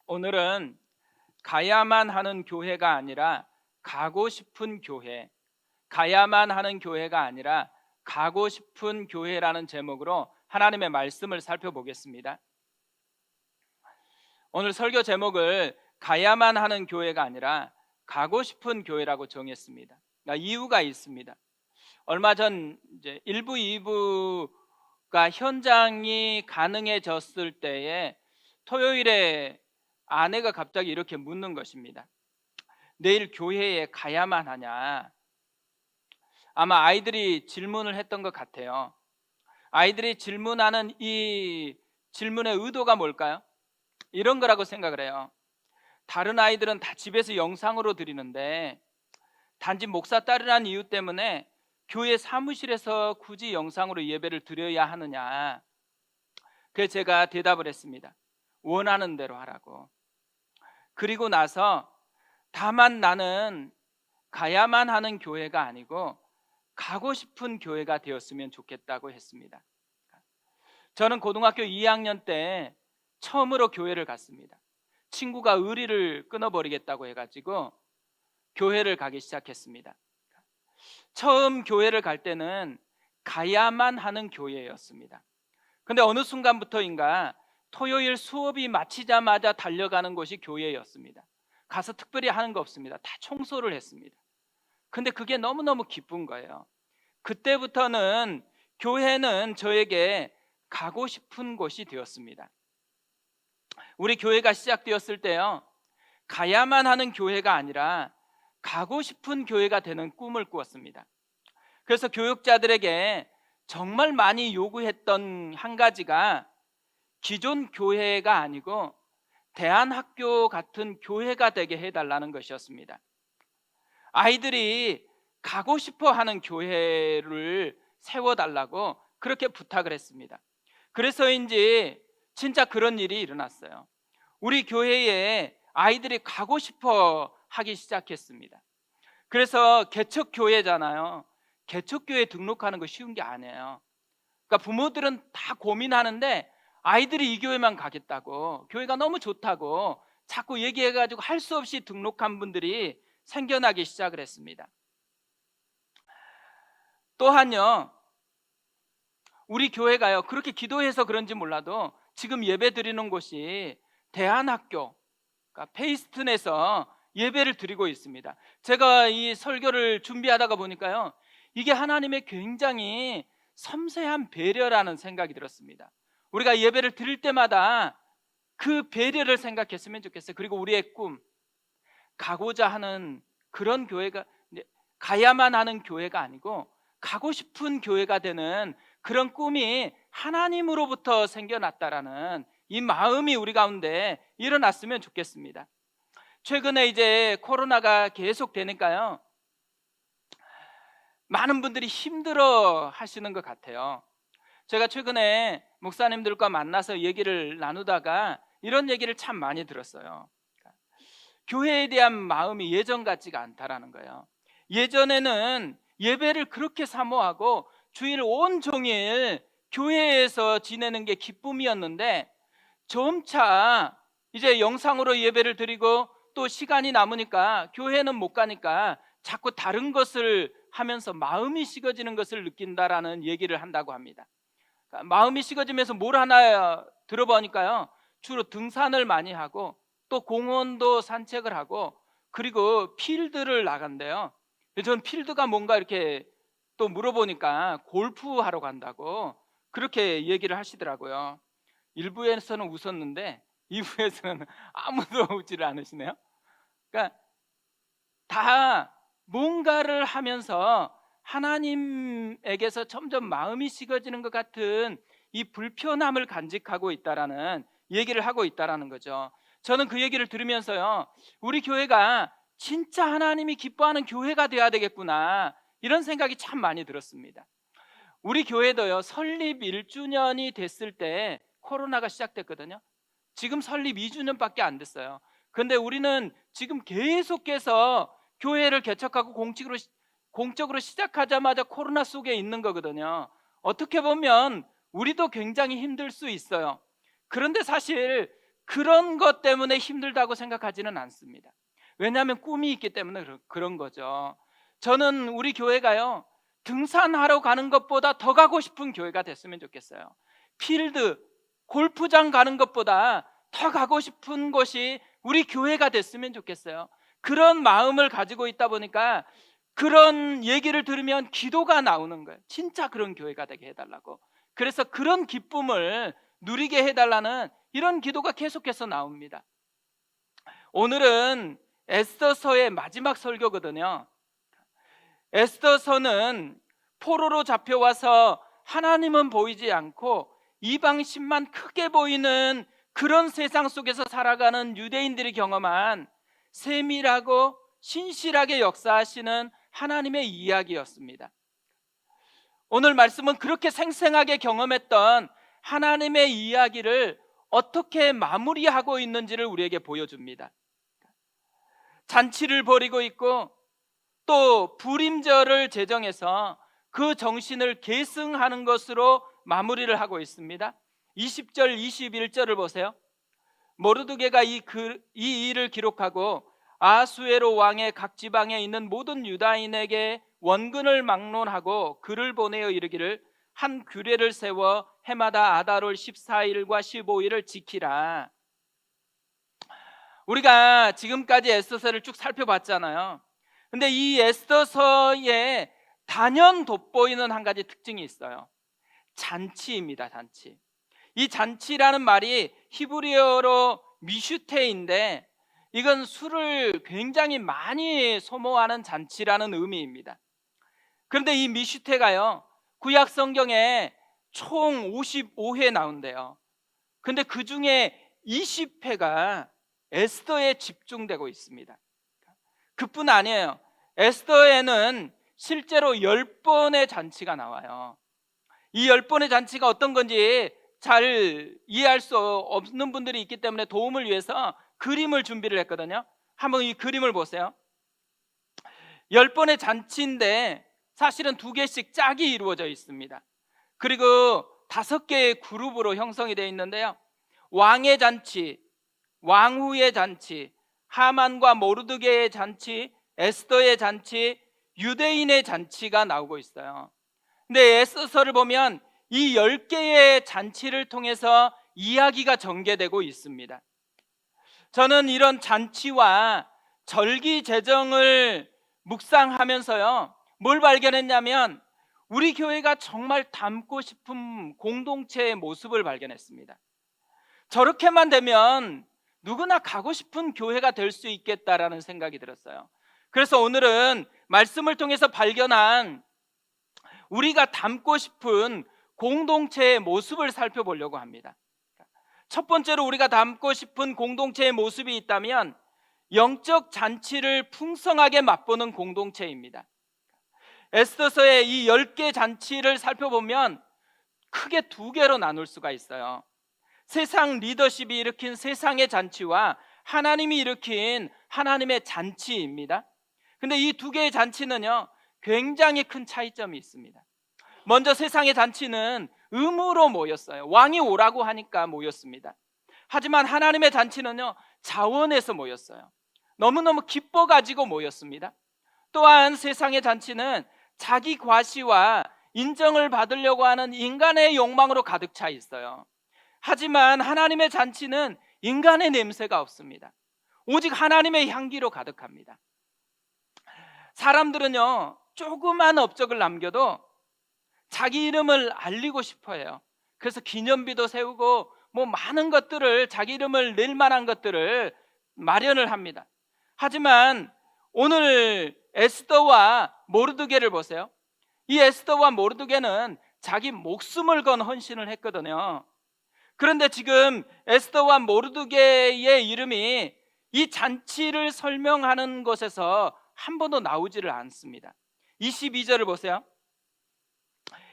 오늘은 가야만 하는 교회가 아니라 가고 싶은 교회, 가야만 하는 교회가 아니라 가고 싶은 교회라는 제목으로 하나님의 말씀을 살펴보겠습니다. 오늘 설교 제목을 가야만 하는 교회가 아니라 가고 싶은 교회라고 정했습니다. 이유가 있습니다. 얼마 전 이제 1부, 2부가 현장이 가능해졌을 때에 토요일에 아내가 갑자기 이렇게 묻는 것입니다. 내일 교회에 가야만 하냐? 아마 아이들이 질문을 했던 것 같아요. 아이들이 질문하는 이 질문의 의도가 뭘까요? 이런 거라고 생각을 해요. 다른 아이들은 다 집에서 영상으로 드리는데 단지 목사 딸이라는 이유 때문에 교회 사무실에서 굳이 영상으로 예배를 드려야 하느냐? 그래서 제가 대답을 했습니다. 원하는 대로 하라고. 그리고 나서 다만 나는 가야만 하는 교회가 아니고 가고 싶은 교회가 되었으면 좋겠다고 했습니다. 저는 고등학교 2학년 때 처음으로 교회를 갔습니다. 친구가 의리를 끊어버리겠다고 해가지고 교회를 가기 시작했습니다. 처음 교회를 갈 때는 가야만 하는 교회였습니다. 근데 어느 순간부터인가 토요일 수업이 마치자마자 달려가는 곳이 교회였습니다. 가서 특별히 하는 거 없습니다. 다 청소를 했습니다. 근데 그게 너무너무 기쁜 거예요. 그때부터는 교회는 저에게 가고 싶은 곳이 되었습니다. 우리 교회가 시작되었을 때요, 가야만 하는 교회가 아니라 가고 싶은 교회가 되는 꿈을 꾸었습니다. 그래서 교육자들에게 정말 많이 요구했던 한 가지가 기존 교회가 아니고 대안학교 같은 교회가 되게 해달라는 것이었습니다. 아이들이 가고 싶어 하는 교회를 세워달라고 그렇게 부탁을 했습니다. 그래서인지 진짜 그런 일이 일어났어요. 우리 교회에 아이들이 가고 싶어 하기 시작했습니다. 그래서 개척교회잖아요. 개척교회 등록하는 거 쉬운 게 아니에요. 그러니까 부모들은 다 고민하는데 아이들이 이 교회만 가겠다고, 교회가 너무 좋다고 자꾸 얘기해가지고 할 수 없이 등록한 분들이 생겨나기 시작을 했습니다. 또한요, 우리 교회가요, 그렇게 기도해서 그런지 몰라도 지금 예배 드리는 곳이 대안학교, 그러니까 페이스튼에서 예배를 드리고 있습니다. 제가 이 설교를 준비하다가 보니까요, 이게 하나님의 굉장히 섬세한 배려라는 생각이 들었습니다. 우리가 예배를 드릴 때마다 그 배려를 생각했으면 좋겠어요. 그리고 우리의 꿈, 가고자 하는 그런 교회가, 가야만 하는 교회가 아니고 가고 싶은 교회가 되는 그런 꿈이 하나님으로부터 생겨났다라는 이 마음이 우리 가운데 일어났으면 좋겠습니다. 최근에 이제 코로나가 계속 되니까요, 많은 분들이 힘들어 하시는 것 같아요. 제가 최근에 목사님들과 만나서 얘기를 나누다가 이런 얘기를 참 많이 들었어요. 교회에 대한 마음이 예전 같지가 않다라는 거예요. 예전에는 예배를 그렇게 사모하고 주일 온종일 교회에서 지내는 게 기쁨이었는데 점차 이제 영상으로 예배를 드리고 또 시간이 남으니까 교회는 못 가니까 자꾸 다른 것을 하면서 마음이 식어지는 것을 느낀다라는 얘기를 한다고 합니다. 마음이 식어지면서 뭘 하나 들어보니까요, 주로 등산을 많이 하고 또 공원도 산책을 하고 그리고 필드를 나간대요. 전 필드가 뭔가 이렇게 또 물어보니까 골프하러 간다고 그렇게 얘기를 하시더라고요. 1부에서는 웃었는데 2부에서는 아무도 웃지를 않으시네요. 그러니까 다 뭔가를 하면서 하나님에게서 점점 마음이 식어지는 것 같은 이 불편함을 간직하고 있다라는 얘기를 하고 있다라는 거죠. 저는 그 얘기를 들으면서요, 우리 교회가 진짜 하나님이 기뻐하는 교회가 돼야 되겠구나, 이런 생각이 참 많이 들었습니다. 우리 교회도요, 설립 1주년이 됐을 때 코로나가 시작됐거든요. 지금 설립 2주년밖에 안 됐어요. 그런데 우리는 지금 계속해서 교회를 개척하고 공적으로 시작하자마자 코로나 속에 있는 거거든요. 어떻게 보면 우리도 굉장히 힘들 수 있어요. 그런데 사실 그런 것 때문에 힘들다고 생각하지는 않습니다. 왜냐하면 꿈이 있기 때문에 그런 거죠. 저는 우리 교회가요, 등산하러 가는 것보다 더 가고 싶은 교회가 됐으면 좋겠어요. 필드, 골프장 가는 것보다 더 가고 싶은 곳이 우리 교회가 됐으면 좋겠어요. 그런 마음을 가지고 있다 보니까 그런 얘기를 들으면 기도가 나오는 거예요. 진짜 그런 교회가 되게 해달라고. 그래서 그런 기쁨을 누리게 해달라는 이런 기도가 계속해서 나옵니다. 오늘은 에스더서의 마지막 설교거든요. 에스더서는 포로로 잡혀와서 하나님은 보이지 않고 이방신만 크게 보이는 그런 세상 속에서 살아가는 유대인들이 경험한 세밀하고 신실하게 역사하시는 하나님의 이야기였습니다. 오늘 말씀은 그렇게 생생하게 경험했던 하나님의 이야기를 어떻게 마무리하고 있는지를 우리에게 보여줍니다. 잔치를 벌이고 있고 또 불임절을 제정해서 그 정신을 계승하는 것으로 마무리를 하고 있습니다. 20절 21절을 보세요. 모르드게가 이 일을 기록하고 아수에로 왕의 각 지방에 있는 모든 유다인에게 원근을 막론하고 글을 보내어 이르기를 한 규례를 세워 해마다 아달월 14일과 15일을 지키라. 우리가 지금까지 에스더서를 쭉 살펴봤잖아요. 근데 이 에스더서에 단연 돋보이는 한 가지 특징이 있어요. 잔치입니다. 잔치. 이 잔치라는 말이 히브리어로 미슈테인데 이건 술을 굉장히 많이 소모하는 잔치라는 의미입니다. 그런데 이 미슈테가요, 구약 성경에 총 55회 나온대요. 근데 그 중에 20회가 에스더에 집중되고 있습니다. 그뿐 아니에요. 에스더에는 실제로 10번의 잔치가 나와요. 이 10번의 잔치가 어떤 건지 잘 이해할 수 없는 분들이 있기 때문에 도움을 위해서 그림을 준비를 했거든요. 한번 이 그림을 보세요. 10번의 잔치인데 사실은 2개씩 짝이 이루어져 있습니다. 그리고 5개의 그룹으로 형성이 되어 있는데요. 왕의 잔치, 왕후의 잔치, 하만과 모르드게의 잔치, 에스더의 잔치, 유대인의 잔치가 나오고 있어요. 근데 에스더서를 보면 이 10개의 잔치를 통해서 이야기가 전개되고 있습니다. 저는 이런 잔치와 절기 제정을 묵상하면서요, 뭘 발견했냐면 우리 교회가 정말 닮고 싶은 공동체의 모습을 발견했습니다. 저렇게만 되면 누구나 가고 싶은 교회가 될 수 있겠다라는 생각이 들었어요. 그래서 오늘은 말씀을 통해서 발견한 우리가 닮고 싶은 공동체의 모습을 살펴보려고 합니다. 첫 번째로 우리가 닮고 싶은 공동체의 모습이 있다면 영적 잔치를 풍성하게 맛보는 공동체입니다. 에스더서의 이 10개 잔치를 살펴보면 크게 2개로 나눌 수가 있어요. 세상 리더십이 일으킨 세상의 잔치와 하나님이 일으킨 하나님의 잔치입니다. 근데 이 2개의 잔치는요, 굉장히 큰 차이점이 있습니다. 먼저 세상의 잔치는 의무로 모였어요. 왕이 오라고 하니까 모였습니다. 하지만 하나님의 잔치는요, 자원해서 모였어요. 너무너무 기뻐가지고 모였습니다. 또한 세상의 잔치는 자기 과시와 인정을 받으려고 하는 인간의 욕망으로 가득 차 있어요. 하지만 하나님의 잔치는 인간의 냄새가 없습니다. 오직 하나님의 향기로 가득합니다. 사람들은요, 조그만 업적을 남겨도 자기 이름을 알리고 싶어 해요. 그래서 기념비도 세우고 많은 것들을, 자기 이름을 낼 만한 것들을 마련을 합니다. 하지만 오늘 에스더와 모르드게를 보세요. 이 에스더와 모르드게는 자기 목숨을 건 헌신을 했거든요. 그런데 지금 에스더와 모르드게의 이름이 이 잔치를 설명하는 것에서 한 번도 나오지를 않습니다. 22절을 보세요.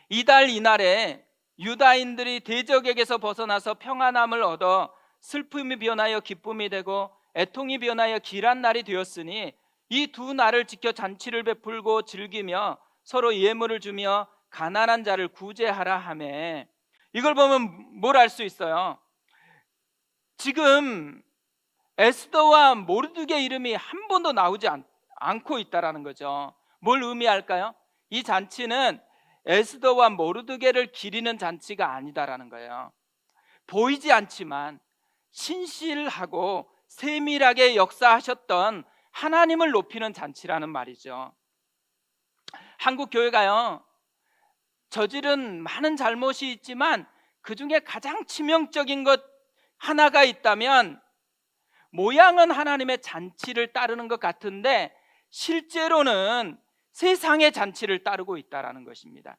이달 이날에 유다인들이 대적에게서 벗어나서 평안함을 얻어 슬픔이 변하여 기쁨이 되고 애통이 변하여 길한 날이 되었으니 이 2날을 지켜 잔치를 베풀고 즐기며 서로 예물을 주며 가난한 자를 구제하라 하매, 이걸 보면 뭘 알 수 있어요? 지금 에스더와 모르드게 이름이 한 번도 나오지 않고 있다라는 거죠. 뭘 의미할까요? 이 잔치는 에스더와 모르드게를 기리는 잔치가 아니다라는 거예요. 보이지 않지만 신실하고 세밀하게 역사하셨던 하나님을 높이는 잔치라는 말이죠. 한국 교회가요, 저지른 많은 잘못이 있지만 그 중에 가장 치명적인 것 하나가 있다면, 모양은 하나님의 잔치를 따르는 것 같은데 실제로는 세상의 잔치를 따르고 있다는 것입니다.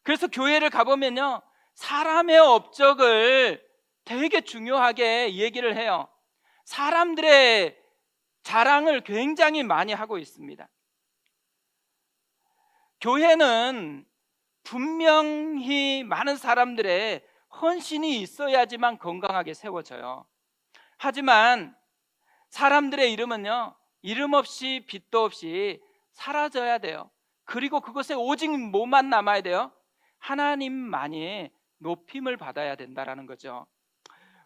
그래서 교회를 가보면요, 사람의 업적을 되게 중요하게 얘기를 해요. 사람들의 자랑을 굉장히 많이 하고 있습니다. 교회는 분명히 많은 사람들의 헌신이 있어야지만 건강하게 세워져요. 하지만 사람들의 이름은요, 이름 없이 빛도 없이 사라져야 돼요. 그리고 그것에 오직 뭐만 남아야 돼요? 하나님만이 높임을 받아야 된다라는 거죠.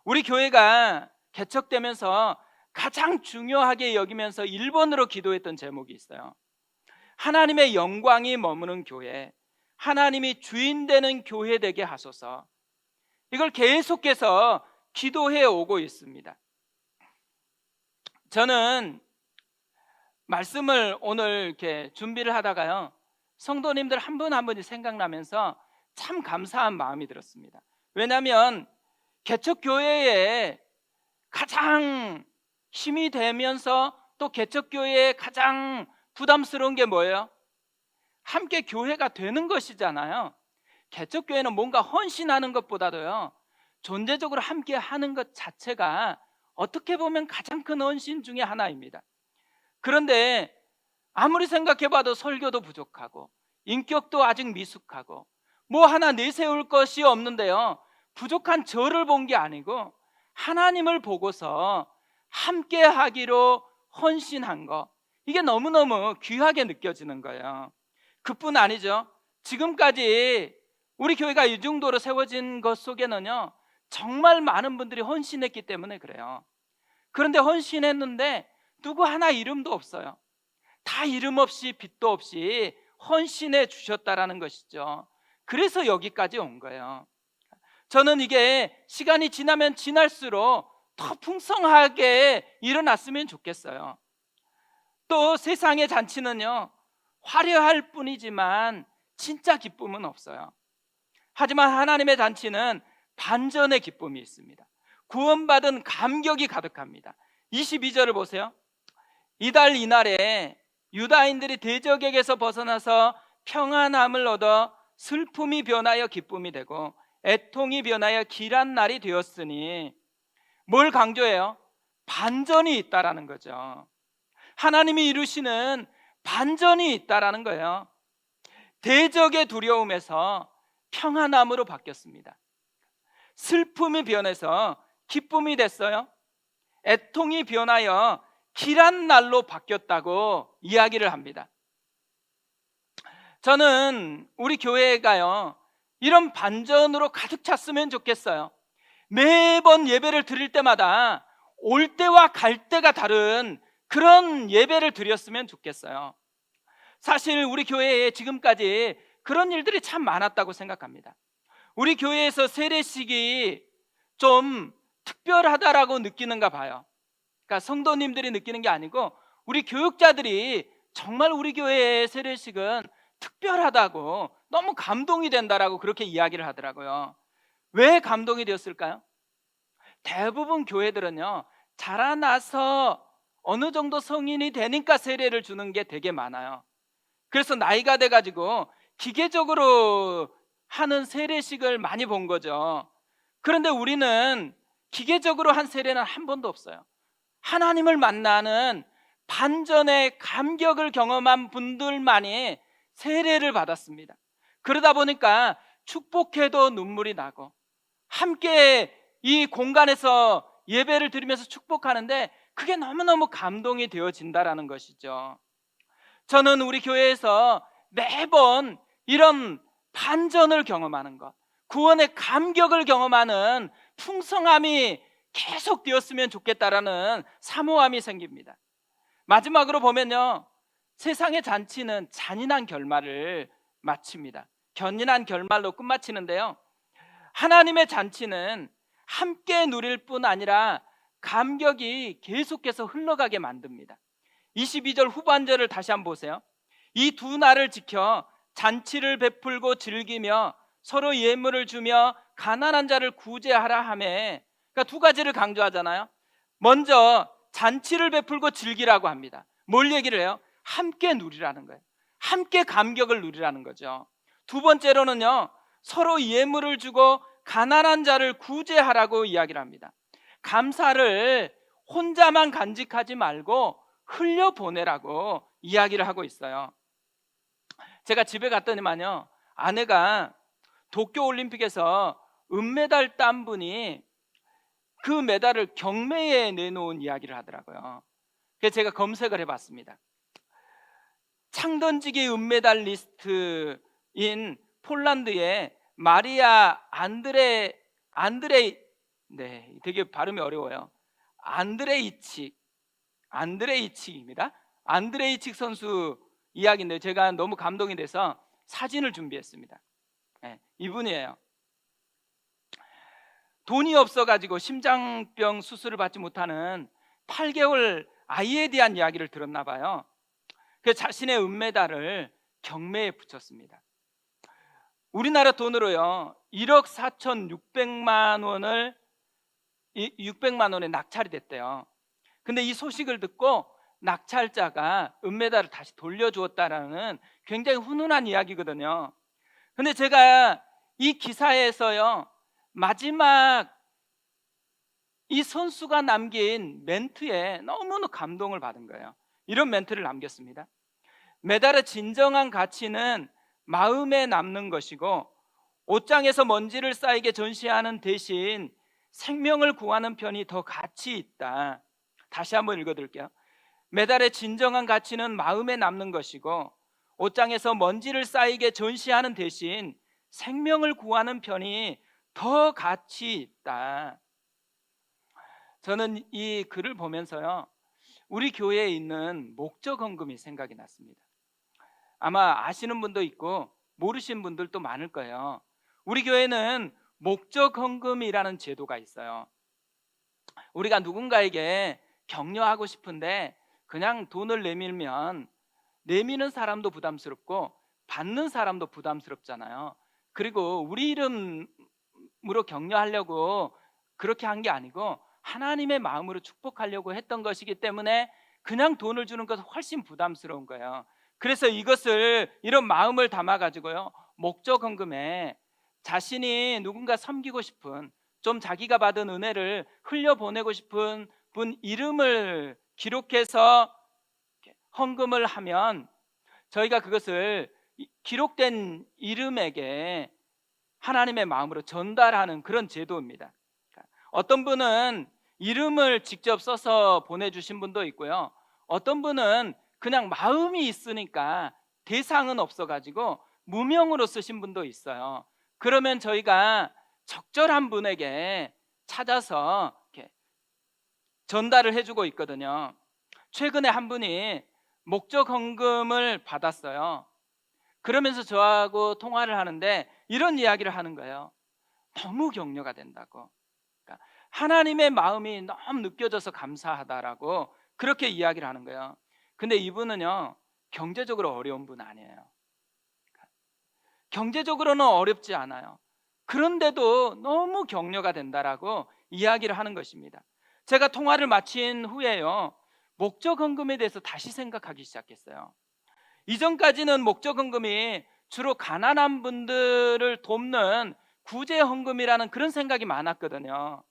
우리 교회가 개척되면서 가장 중요하게 여기면서 1번으로 기도했던 제목이 있어요. 하나님의 영광이 머무는 교회, 하나님이 주인 되는 교회 되게 하소서. 이걸 계속해서 기도해 오고 있습니다. 저는 말씀을 오늘 이렇게 준비를 하다가요, 성도님들 한 분 한 분이 생각나면서 참 감사한 마음이 들었습니다. 왜냐하면 개척교회에 가장 힘이 되면서 또 개척교회에 가장 부담스러운 게 뭐예요? 함께 교회가 되는 것이잖아요. 개척교회는 뭔가 헌신하는 것보다도요, 존재적으로 함께 하는 것 자체가 어떻게 보면 가장 큰 헌신 중에 하나입니다. 그런데 아무리 생각해봐도 설교도 부족하고 인격도 아직 미숙하고 뭐 하나 내세울 것이 없는데요, 부족한 저를 본 게 아니고 하나님을 보고서 함께 하기로 헌신한 거, 이게 너무너무 귀하게 느껴지는 거예요. 그뿐 아니죠. 지금까지 우리 교회가 이 정도로 세워진 것 속에는요, 정말 많은 분들이 헌신했기 때문에 그래요. 그런데 헌신했는데 누구 하나 이름도 없어요. 다 이름 없이 빛도 없이 헌신해 주셨다라는 것이죠. 그래서 여기까지 온 거예요. 저는 이게 시간이 지나면 지날수록 더 풍성하게 일어났으면 좋겠어요. 또 세상의 잔치는요, 화려할 뿐이지만 진짜 기쁨은 없어요. 하지만 하나님의 잔치는 반전의 기쁨이 있습니다. 구원받은 감격이 가득합니다. 22절을 보세요. 이달 이날에 유다인들이 대적에게서 벗어나서 평안함을 얻어 슬픔이 변하여 기쁨이 되고 애통이 변하여 길한 날이 되었으니, 뭘 강조해요? 반전이 있다라는 거죠. 하나님이 이루시는 반전이 있다라는 거예요. 대적의 두려움에서 평안함으로 바뀌었습니다. 슬픔이 변해서 기쁨이 됐어요. 애통이 변하여 길한 날로 바뀌었다고 이야기를 합니다. 저는 우리 교회가요, 이런 반전으로 가득 찼으면 좋겠어요. 매번 예배를 드릴 때마다 올 때와 갈 때가 다른 그런 예배를 드렸으면 좋겠어요. 사실 우리 교회에 지금까지 그런 일들이 참 많았다고 생각합니다. 우리 교회에서 세례식이 좀 특별하다라고 느끼는가 봐요. 그러니까 성도님들이 느끼는 게 아니고 우리 교육자들이 정말 우리 교회의 세례식은 특별하다고, 너무 감동이 된다라고 그렇게 이야기를 하더라고요. 왜 감동이 되었을까요? 대부분 교회들은요, 자라나서 어느 정도 성인이 되니까 세례를 주는 게 되게 많아요. 그래서 나이가 돼가지고 기계적으로 하는 세례식을 많이 본 거죠. 그런데 우리는 기계적으로 한 세례는 한 번도 없어요. 하나님을 만나는 반전의 감격을 경험한 분들만이 세례를 받았습니다. 그러다 보니까 축복해도 눈물이 나고, 함께 이 공간에서 예배를 드리면서 축복하는데 그게 너무너무 감동이 되어진다라는 것이죠. 저는 우리 교회에서 매번 이런 반전을 경험하는 것, 구원의 감격을 경험하는 풍성함이 계속 되었으면 좋겠다라는 사모함이 생깁니다. 마지막으로 보면요, 세상의 잔치는 잔인한 결말을 마칩니다. 견인한 결말로 끝마치는데요, 하나님의 잔치는 함께 누릴 뿐 아니라 감격이 계속해서 흘러가게 만듭니다. 22절 후반절을 다시 한번 보세요. 이 두 날을 지켜 잔치를 베풀고 즐기며 서로 예물을 주며 가난한 자를 구제하라 하매, 그러니까 두 가지를 강조하잖아요. 먼저 잔치를 베풀고 즐기라고 합니다. 뭘 얘기를 해요? 함께 누리라는 거예요. 함께 감격을 누리라는 거죠. 두 번째로는요, 서로 예물을 주고 가난한 자를 구제하라고 이야기를 합니다. 감사를 혼자만 간직하지 말고 흘려보내라고 이야기를 하고 있어요. 제가 집에 갔더니만요, 아내가 도쿄올림픽에서 은메달 딴 분이 그 메달을 경매에 내놓은 이야기를 하더라고요. 그래서 제가 검색을 해봤습니다. 창던지기 은메달리스트인 폴란드의 마리아 네, 되게 발음이 어려워요. 안드레이칙입니다. 안드레이칙 선수 이야기인데 제가 너무 감동이 돼서 사진을 준비했습니다. 네, 이분이에요. 돈이 없어가지고 심장병 수술을 받지 못하는 8개월 아이에 대한 이야기를 들었나 봐요. 그래서 자신의 은메달을 경매에 붙였습니다. 우리나라 돈으로요 1억 4,600만 원을 600만 원에 낙찰이 됐대요. 근데 이 소식을 듣고 낙찰자가 은메달을 다시 돌려주었다라는 굉장히 훈훈한 이야기거든요. 근데 제가 이 기사에서요, 마지막 이 선수가 남긴 멘트에 너무너무 감동을 받은 거예요. 이런 멘트를 남겼습니다. 메달의 진정한 가치는 마음에 남는 것이고 옷장에서 먼지를 쌓이게 전시하는 대신 생명을 구하는 편이 더 가치 있다. 다시 한번 읽어드릴게요. 메달의 진정한 가치는 마음에 남는 것이고 옷장에서 먼지를 쌓이게 전시하는 대신 생명을 구하는 편이 더 가치 있다. 저는 이 글을 보면서요, 우리 교회에 있는 목적 헌금이 생각이 났습니다. 아마 아시는 분도 있고 모르시는 분들도 많을 거예요. 우리 교회는 목적 헌금이라는 제도가 있어요. 우리가 누군가에게 격려하고 싶은데 그냥 돈을 내미는 사람도 부담스럽고 받는 사람도 부담스럽잖아요. 그리고 우리 이름으로 격려하려고 그렇게 한 게 아니고 하나님의 마음으로 축복하려고 했던 것이기 때문에 그냥 돈을 주는 것은 훨씬 부담스러운 거예요. 그래서 이런 마음을 담아가지고요, 목적 헌금에 자신이 누군가 섬기고 싶은, 좀 자기가 받은 은혜를 흘려보내고 싶은 분 이름을 기록해서 헌금을 하면 저희가 그것을 기록된 이름에게 하나님의 마음으로 전달하는 그런 제도입니다. 어떤 분은 이름을 직접 써서 보내주신 분도 있고요, 어떤 분은 그냥 마음이 있으니까 대상은 없어가지고 무명으로 쓰신 분도 있어요. 그러면 저희가 적절한 분에게 찾아서 이렇게 전달을 해주고 있거든요. 최근에 한 분이 목적 헌금을 받았어요. 그러면서 저하고 통화를 하는데 이런 이야기를 하는 거예요. 너무 격려가 된다고. 그러니까 하나님의 마음이 너무 느껴져서 감사하다라고 그렇게 이야기를 하는 거예요. 근데 이분은요, 경제적으로 어려운 분 아니에요. 경제적으로는 어렵지 않아요. 그런데도 너무 격려가 된다라고 이야기를 하는 것입니다. 제가 통화를 마친 후에요, 목적 헌금에 대해서 다시 생각하기 시작했어요. 이전까지는 목적 헌금이 주로 가난한 분들을 돕는 구제 헌금이라는 그런 생각이 많았거든요.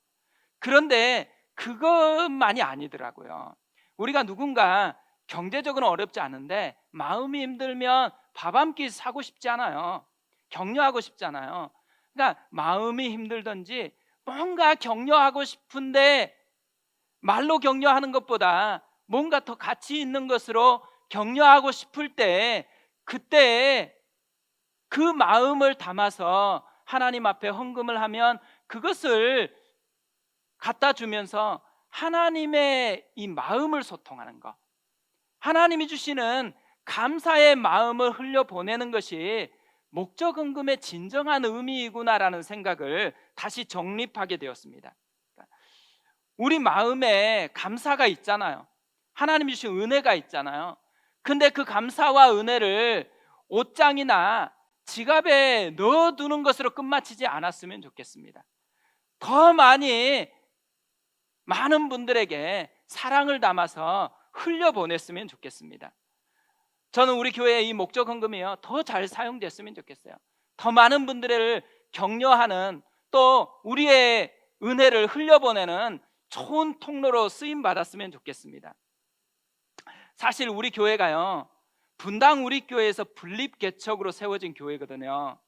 그런데 그것만이 아니더라고요. 우리가 누군가 경제적으로 어렵지 않은데 마음이 힘들면 밥 한 끼 사고 싶지 않아요. 격려하고 싶잖아요. 그러니까 마음이 힘들든지 뭔가 격려하고 싶은데 말로 격려하는 것보다 뭔가 더 가치 있는 것으로 격려하고 싶을 때, 그때 그 마음을 담아서 하나님 앞에 헌금을 하면 그것을 갖다 주면서 하나님의 이 마음을 소통하는 것, 하나님이 주시는 감사의 마음을 흘려보내는 것이 목적헌금의 진정한 의미이구나라는 생각을 다시 정립하게 되었습니다. 우리 마음에 감사가 있잖아요. 하나님이 주신 은혜가 있잖아요. 근데 그 감사와 은혜를 옷장이나 지갑에 넣어두는 것으로 끝마치지 않았으면 좋겠습니다. 더 많은 분들에게 사랑을 담아서 흘려보냈으면 좋겠습니다. 저는 우리 교회의 이 목적헌금이요, 더 잘 사용됐으면 좋겠어요. 더 많은 분들을 격려하는, 또 우리의 은혜를 흘려보내는 좋은 통로로 쓰임 받았으면 좋겠습니다. 사실 우리 교회가요, 분당 우리 교회에서 분립개척으로 세워진 교회거든요.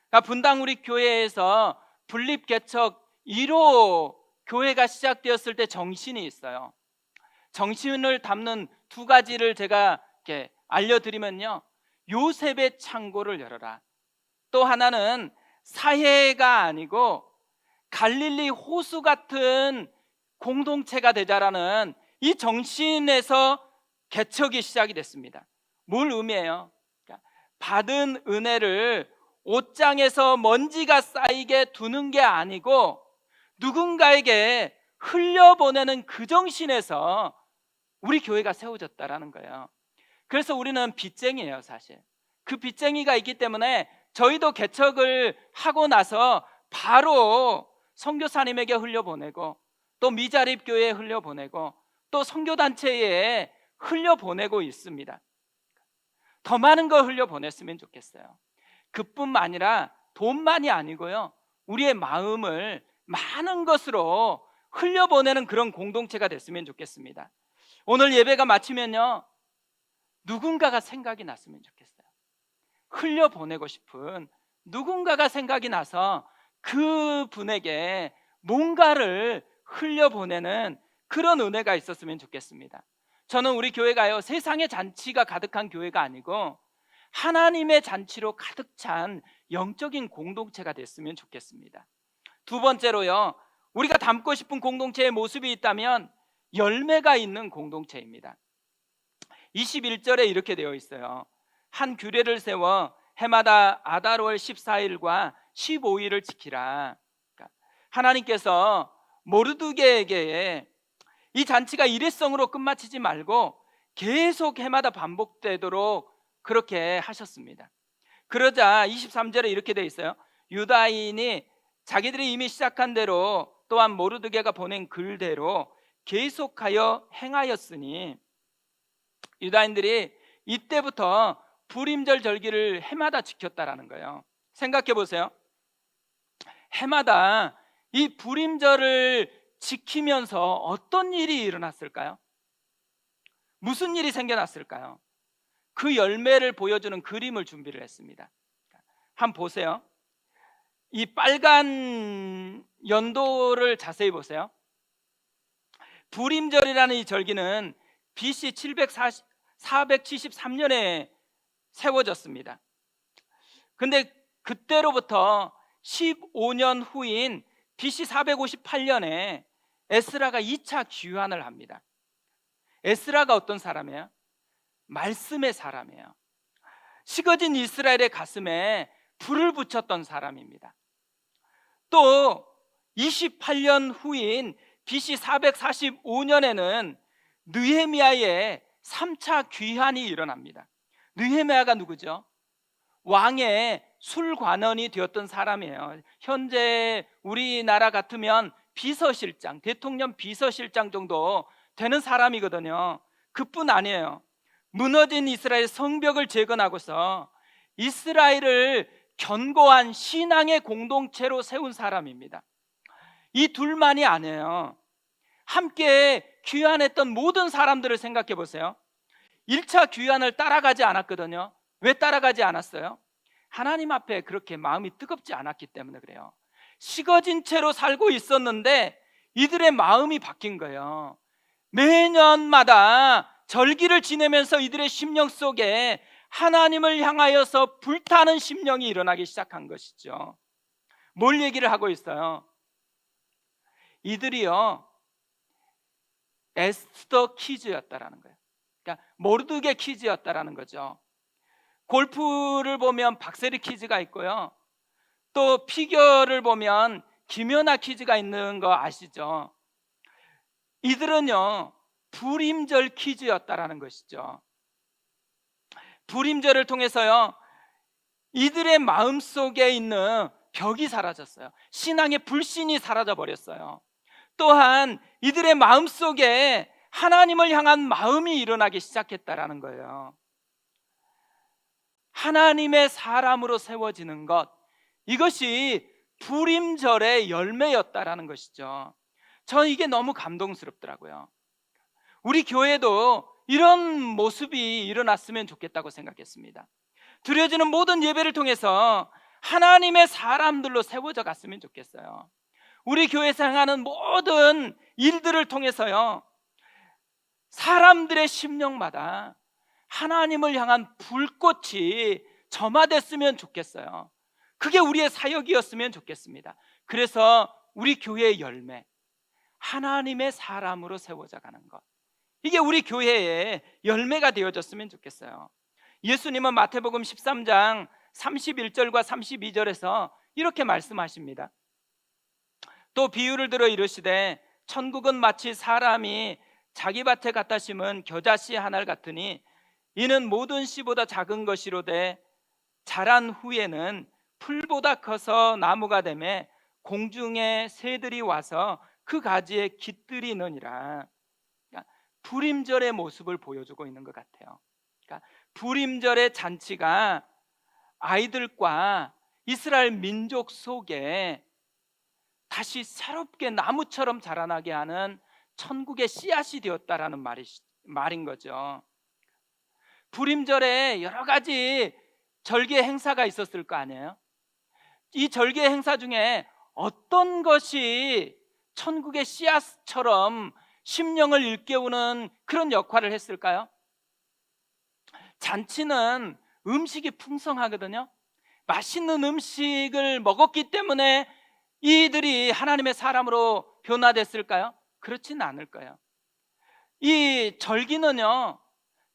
그러니까 분당 우리 교회에서 분립개척 1호 교회가 시작되었을 때 정신이 있어요. 정신을 담는 두 가지를 제가 이렇게 알려드리면요, 요셉의 창고를 열어라, 또 하나는 사회가 아니고 갈릴리 호수 같은 공동체가 되자라는 이 정신에서 개척이 시작이 됐습니다. 뭘 의미해요? 그러니까 받은 은혜를 옷장에서 먼지가 쌓이게 두는 게 아니고 누군가에게 흘려보내는 그 정신에서 우리 교회가 세워졌다라는 거예요. 그래서 우리는 빚쟁이에요. 사실 그 빚쟁이가 있기 때문에 저희도 개척을 하고 나서 바로 선교사님에게 흘려보내고, 또 미자립 교회에 흘려보내고, 또 선교단체에 흘려보내고 있습니다. 더 많은 걸 흘려보냈으면 좋겠어요. 그뿐만 아니라 돈만이 아니고요, 우리의 마음을 많은 것으로 흘려보내는 그런 공동체가 됐으면 좋겠습니다. 오늘 예배가 마치면요, 누군가가 생각이 났으면 좋겠어요. 흘려보내고 싶은 누군가가 생각이 나서 그 분에게 뭔가를 흘려보내는 그런 은혜가 있었으면 좋겠습니다. 저는 우리 교회가요, 세상의 잔치가 가득한 교회가 아니고 하나님의 잔치로 가득 찬 영적인 공동체가 됐으면 좋겠습니다. 두 번째로요, 우리가 담고 싶은 공동체의 모습이 있다면 열매가 있는 공동체입니다. 21절에 이렇게 되어 있어요. 한 규례를 세워 해마다 아달월 14일과 15일을 지키라. 그러니까 하나님께서 모르드게에게 이 잔치가 일회성으로 끝마치지 말고 계속 해마다 반복되도록 그렇게 하셨습니다. 그러자 23절에 이렇게 되어 있어요. 유다인이 자기들이 이미 시작한 대로, 또한 모르드게가 보낸 글대로 계속하여 행하였으니, 유다인들이 이때부터 불임절 절기를 해마다 지켰다라는 거예요. 생각해 보세요. 해마다 이 불임절을 지키면서 어떤 일이 일어났을까요? 무슨 일이 생겨났을까요? 그 열매를 보여주는 그림을 준비를 했습니다. 한번 보세요. 이 빨간 연도를 자세히 보세요. 불임절이라는 이 절기는 BC 473년에 세워졌습니다. 근데 그때로부터 15년 후인 BC 458년에 에스라가 2차 귀환을 합니다. 에스라가 어떤 사람이에요? 말씀의 사람이에요. 식어진 이스라엘의 가슴에 불을 붙였던 사람입니다. 또 28년 후인 BC 445년에는 느헤미야의 3차 귀환이 일어납니다. 느헤미야가 누구죠? 왕의 술관원이 되었던 사람이에요. 현재 우리나라 같으면 비서실장, 대통령 비서실장 정도 되는 사람이거든요. 그뿐 아니에요. 무너진 이스라엘 성벽을 재건하고서 이스라엘을 견고한 신앙의 공동체로 세운 사람입니다. 이 둘만이 아니에요. 함께 귀환했던 모든 사람들을 생각해 보세요. 1차 귀환을 따라가지 않았거든요. 왜 따라가지 않았어요? 하나님 앞에 그렇게 마음이 뜨겁지 않았기 때문에 그래요. 식어진 채로 살고 있었는데 이들의 마음이 바뀐 거예요. 매년마다 절기를 지내면서 이들의 심령 속에 하나님을 향하여서 불타는 심령이 일어나기 시작한 것이죠. 뭘 얘기를 하고 있어요? 이들이요 에스더 키즈였다라는 거예요. 그러니까 모르드게 키즈였다라는 거죠. 골프를 보면 박세리 키즈가 있고요, 또 피겨를 보면 김연아 키즈가 있는 거 아시죠? 이들은요 불임절 키즈였다라는 것이죠. 불임절을 통해서요 이들의 마음속에 있는 벽이 사라졌어요. 신앙의 불신이 사라져 버렸어요. 또한 이들의 마음속에 하나님을 향한 마음이 일어나기 시작했다라는 거예요. 하나님의 사람으로 세워지는 것, 이것이 불임절의 열매였다라는 것이죠. 저는 이게 너무 감동스럽더라고요. 우리 교회도 이런 모습이 일어났으면 좋겠다고 생각했습니다. 드려지는 모든 예배를 통해서 하나님의 사람들로 세워져 갔으면 좋겠어요. 우리 교회에서 행하는 모든 일들을 통해서요 사람들의 심령마다 하나님을 향한 불꽃이 점화됐으면 좋겠어요. 그게 우리의 사역이었으면 좋겠습니다. 그래서 우리 교회의 열매, 하나님의 사람으로 세워져 가는 것, 이게 우리 교회의 열매가 되어졌으면 좋겠어요. 예수님은 마태복음 13장 31절과 32절에서 이렇게 말씀하십니다. 또 비유를 들어 이르시되 천국은 마치 사람이 자기 밭에 갖다 심은 겨자씨 하나를 같으니 이는 모든 씨보다 작은 것이로되 자란 후에는 풀보다 커서 나무가 되매 공중의 새들이 와서 그 가지에 깃들이느니라. 그러니까 불임절의 모습을 보여주고 있는 것 같아요. 그러니까 불임절의 잔치가 아이들과 이스라엘 민족 속에 다시 새롭게 나무처럼 자라나게 하는 천국의 씨앗이 되었다라는 말인 거죠. 불임절에 여러 가지 절개 행사가 있었을 거 아니에요. 이 절개 행사 중에 어떤 것이 천국의 씨앗처럼 심령을 일깨우는 그런 역할을 했을까요? 잔치는 음식이 풍성하거든요. 맛있는 음식을 먹었기 때문에 이들이 하나님의 사람으로 변화됐을까요? 그렇지는 않을 거예요. 이 절기는요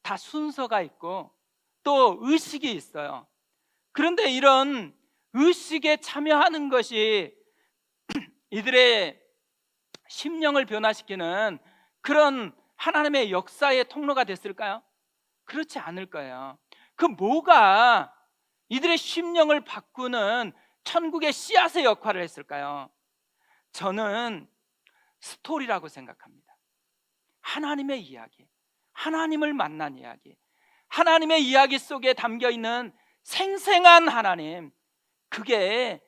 다 순서가 있고 또 의식이 있어요. 그런데 이런 의식에 참여하는 것이 이들의 심령을 변화시키는 그런 하나님의 역사의 통로가 됐을까요? 그렇지 않을 거예요. 그 뭐가 이들의 심령을 바꾸는 천국의 씨앗의 역할을 했을까요? 저는 스토리라고 생각합니다. 하나님의 이야기, 하나님을 만난 이야기, 하나님의 이야기 속에 담겨있는 생생한 하나님, 그게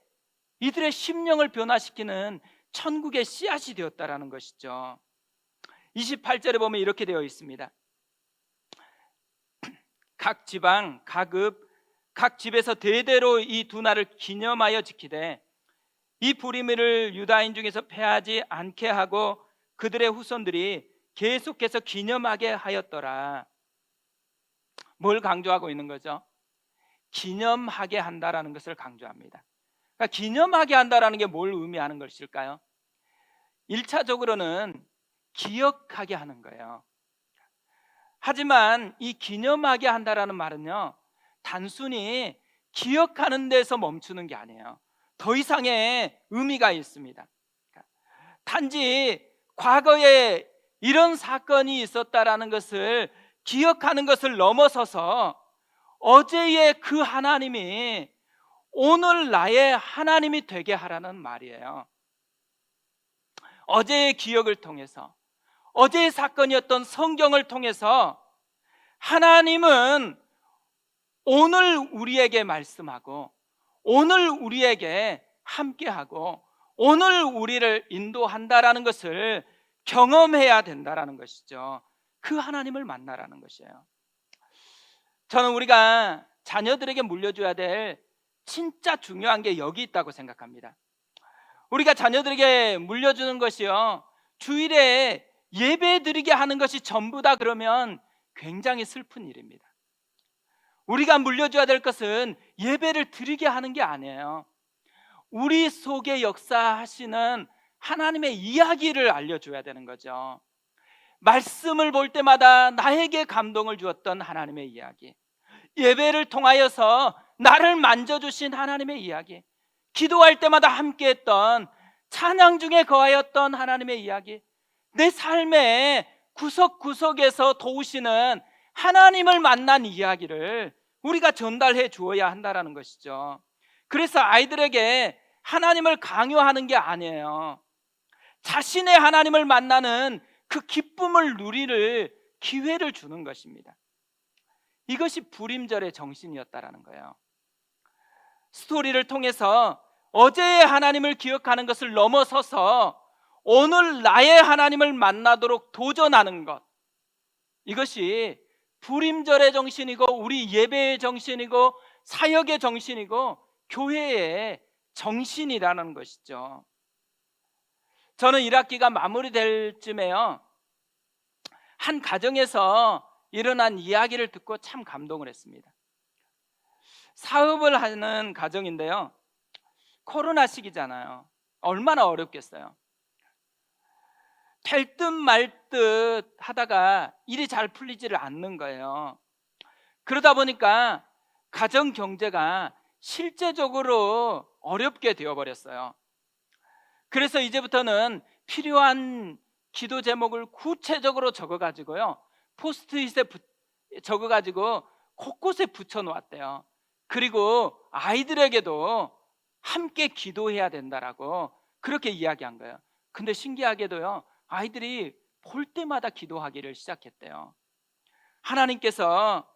이들의 심령을 변화시키는 천국의 씨앗이 되었다라는 것이죠. 28절에 보면 이렇게 되어 있습니다. 각 지방, 각 읍, 각 집에서 대대로 이 두 날을 기념하여 지키되 이 불임을 유다인 중에서 패하지 않게 하고 그들의 후손들이 계속해서 기념하게 하였더라. 뭘 강조하고 있는 거죠? 기념하게 한다라는 것을 강조합니다. 그러니까 기념하게 한다라는 게 뭘 의미하는 것일까요? 1차적으로는 기억하게 하는 거예요. 하지만 이 기념하게 한다라는 말은요 단순히 기억하는 데서 멈추는 게 아니에요. 더 이상의 의미가 있습니다. 단지 과거에 이런 사건이 있었다라는 것을 기억하는 것을 넘어서서 어제의 그 하나님이 오늘 나의 하나님이 되게 하라는 말이에요. 어제의 기억을 통해서, 어제의 사건이었던 성경을 통해서 하나님은 오늘 우리에게 말씀하고 오늘 우리에게 함께하고 오늘 우리를 인도한다라는 것을 경험해야 된다라는 것이죠. 그 하나님을 만나라는 것이에요. 저는 우리가 자녀들에게 물려줘야 될 진짜 중요한 게 여기 있다고 생각합니다. 우리가 자녀들에게 물려주는 것이요 주일에 예배 드리게 하는 것이 전부다 그러면 굉장히 슬픈 일입니다. 우리가 물려줘야 될 것은 예배를 드리게 하는 게 아니에요. 우리 속에 역사하시는 하나님의 이야기를 알려줘야 되는 거죠. 말씀을 볼 때마다 나에게 감동을 주었던 하나님의 이야기, 예배를 통하여서 나를 만져주신 하나님의 이야기, 기도할 때마다 함께했던 찬양 중에 거하였던 하나님의 이야기, 내 삶의 구석구석에서 도우시는 하나님을 만난 이야기를 우리가 전달해 주어야 한다는 것이죠. 그래서 아이들에게 하나님을 강요하는 게 아니에요. 자신의 하나님을 만나는 그 기쁨을 누릴 기회를 주는 것입니다. 이것이 불임절의 정신이었다라는 거예요. 스토리를 통해서 어제의 하나님을 기억하는 것을 넘어서서 오늘 나의 하나님을 만나도록 도전하는 것, 이것이 불임절의 정신이고 우리 예배의 정신이고 사역의 정신이고 교회의 정신이라는 것이죠. 저는 1학기가 마무리될 쯤에요, 한 가정에서 일어난 이야기를 듣고 참 감동을 했습니다. 사업을 하는 가정인데요, 코로나 시기잖아요. 얼마나 어렵겠어요. 될 듯 말 듯 하다가 일이 잘 풀리지를 않는 거예요. 그러다 보니까 가정 경제가 실제적으로 어렵게 되어버렸어요. 그래서 이제부터는 필요한 기도 제목을 구체적으로 적어가지고요, 포스트잇에 적어가지고 곳곳에 붙여 놓았대요. 그리고 아이들에게도 함께 기도해야 된다라고 그렇게 이야기한 거예요. 근데 신기하게도요, 아이들이 볼 때마다 기도하기를 시작했대요. 하나님께서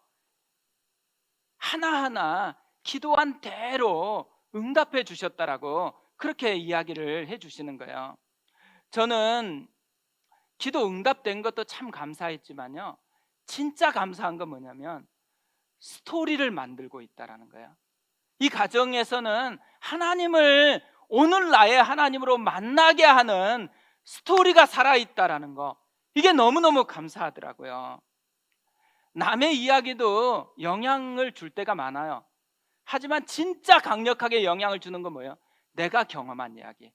하나하나 기도한 대로 응답해 주셨다라고 그렇게 이야기를 해 주시는 거예요. 저는 기도 응답된 것도 참 감사했지만요, 진짜 감사한 건 뭐냐면 스토리를 만들고 있다라는 거예요. 이 가정에서는 하나님을 오늘 나의 하나님으로 만나게 하는 스토리가 살아있다라는 거, 이게 너무너무 감사하더라고요. 남의 이야기도 영향을 줄 때가 많아요. 하지만 진짜 강력하게 영향을 주는 건 뭐예요? 내가 경험한 이야기,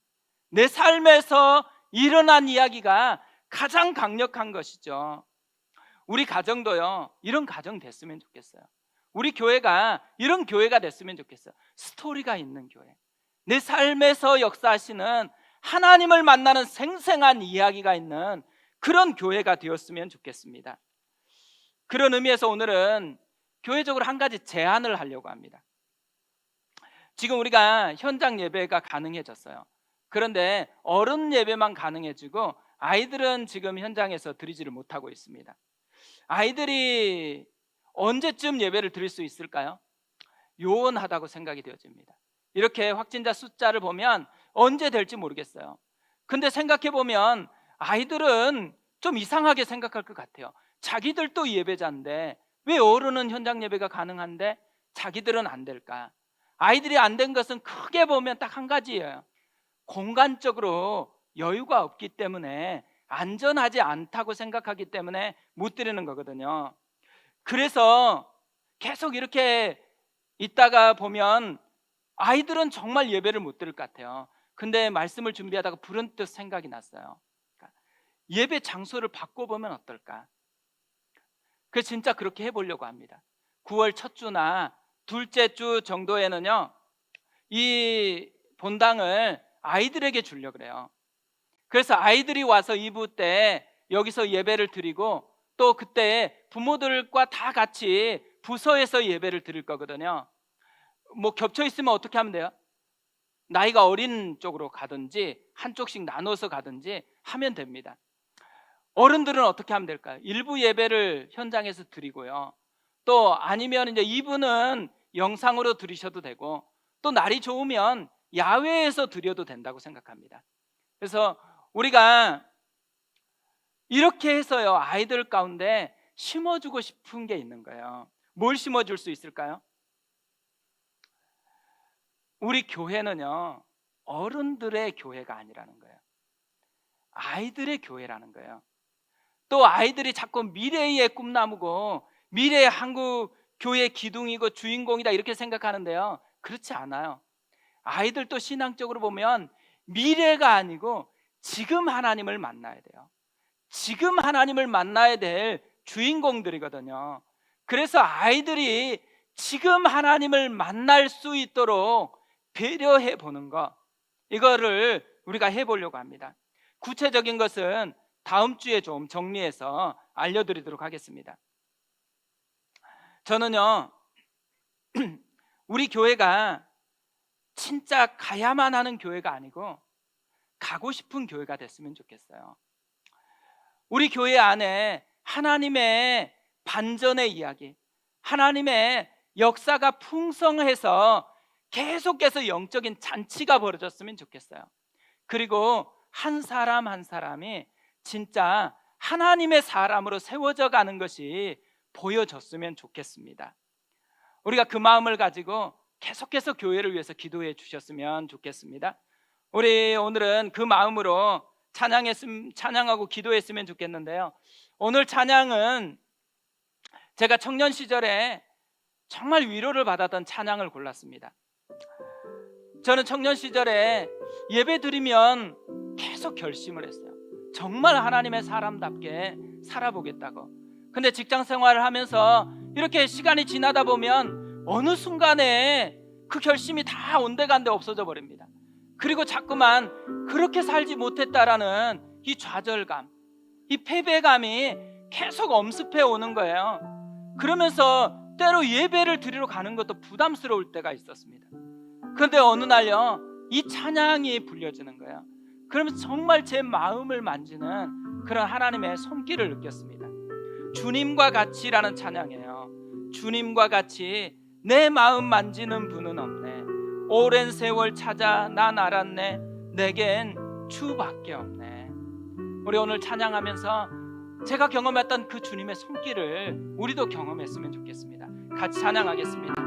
내 삶에서 일어난 이야기가 가장 강력한 것이죠. 우리 가정도요, 이런 가정 됐으면 좋겠어요. 우리 교회가 이런 교회가 됐으면 좋겠어요. 스토리가 있는 교회, 내 삶에서 역사하시는 하나님을 만나는 생생한 이야기가 있는 그런 교회가 되었으면 좋겠습니다. 그런 의미에서 오늘은 교회적으로 한 가지 제안을 하려고 합니다. 지금 우리가 현장 예배가 가능해졌어요. 그런데 어른 예배만 가능해지고 아이들은 지금 현장에서 드리지를 못하고 있습니다. 아이들이 언제쯤 예배를 드릴 수 있을까요? 요원하다고 생각이 되어집니다. 이렇게 확진자 숫자를 보면 언제 될지 모르겠어요. 근데 생각해 보면 아이들은 좀 이상하게 생각할 것 같아요. 자기들도 예배자인데 왜 어른은 현장 예배가 가능한데 자기들은 안 될까? 아이들이 안 된 것은 크게 보면 딱 한 가지예요. 공간적으로 여유가 없기 때문에, 안전하지 않다고 생각하기 때문에 못 드리는 거거든요. 그래서 계속 이렇게 있다가 보면 아이들은 정말 예배를 못 드릴 것 같아요. 근데 말씀을 준비하다가 불현듯 생각이 났어요. 예배 장소를 바꿔보면 어떨까? 그래서 진짜 그렇게 해보려고 합니다. 9월 첫 주나 둘째 주 정도에는요, 이 본당을 아이들에게 주려고 그래요. 그래서 아이들이 와서 2부 때 여기서 예배를 드리고, 또 그때 부모들과 다 같이 부서에서 예배를 드릴 거거든요. 뭐 겹쳐 있으면 어떻게 하면 돼요? 나이가 어린 쪽으로 가든지 한쪽씩 나눠서 가든지 하면 됩니다. 어른들은 어떻게 하면 될까요? 일부 예배를 현장에서 드리고요, 또 아니면 이제 2부는 영상으로 들으셔도 되고, 또 날이 좋으면 야외에서 드려도 된다고 생각합니다. 그래서 우리가 이렇게 해서요, 아이들 가운데 심어주고 싶은 게 있는 거예요. 뭘 심어줄 수 있을까요? 우리 교회는요, 어른들의 교회가 아니라는 거예요. 아이들의 교회라는 거예요. 또 아이들이 자꾸 미래의 꿈나무고 미래의 한국 교회 기둥이고 주인공이다 이렇게 생각하는데요, 그렇지 않아요. 아이들도 신앙적으로 보면 미래가 아니고 지금 하나님을 만나야 돼요. 지금 하나님을 만나야 될 주인공들이거든요. 그래서 아이들이 지금 하나님을 만날 수 있도록 배려해 보는 거, 이거를 우리가 해보려고 합니다. 구체적인 것은 다음 주에 좀 정리해서 알려드리도록 하겠습니다. 저는요, 우리 교회가 진짜 가야만 하는 교회가 아니고 가고 싶은 교회가 됐으면 좋겠어요. 우리 교회 안에 하나님의 반전의 이야기, 하나님의 역사가 풍성해서 계속해서 영적인 잔치가 벌어졌으면 좋겠어요. 그리고 한 사람 한 사람이 진짜 하나님의 사람으로 세워져 가는 것이 보여졌으면 좋겠습니다. 우리가 그 마음을 가지고 계속해서 교회를 위해서 기도해 주셨으면 좋겠습니다. 우리 오늘은 그 마음으로 찬양하고 기도했으면 좋겠는데요. 오늘 찬양은 제가 청년 시절에 정말 위로를 받았던 찬양을 골랐습니다. 저는 청년 시절에 예배 드리면 계속 결심을 했어요. 정말 하나님의 사람답게 살아보겠다고. 근데 직장 생활을 하면서 이렇게 시간이 지나다 보면 어느 순간에 그 결심이 다 온데간데 없어져 버립니다. 그리고 자꾸만 그렇게 살지 못했다라는 이 좌절감, 이 패배감이 계속 엄습해 오는 거예요. 그러면서 때로 예배를 드리러 가는 것도 부담스러울 때가 있었습니다. 그런데 어느 날요, 이 찬양이 불려지는 거예요. 그러면서 정말 제 마음을 만지는 그런 하나님의 손길을 느꼈습니다. 주님과 같이라는 찬양이에요. 주님과 같이 내 마음 만지는 분은 없네. 오랜 세월 찾아 난 알았네. 내겐 주밖에 없네. 우리 오늘 찬양하면서 제가 경험했던 그 주님의 손길을 우리도 경험했으면 좋겠습니다. 같이 찬양하겠습니다.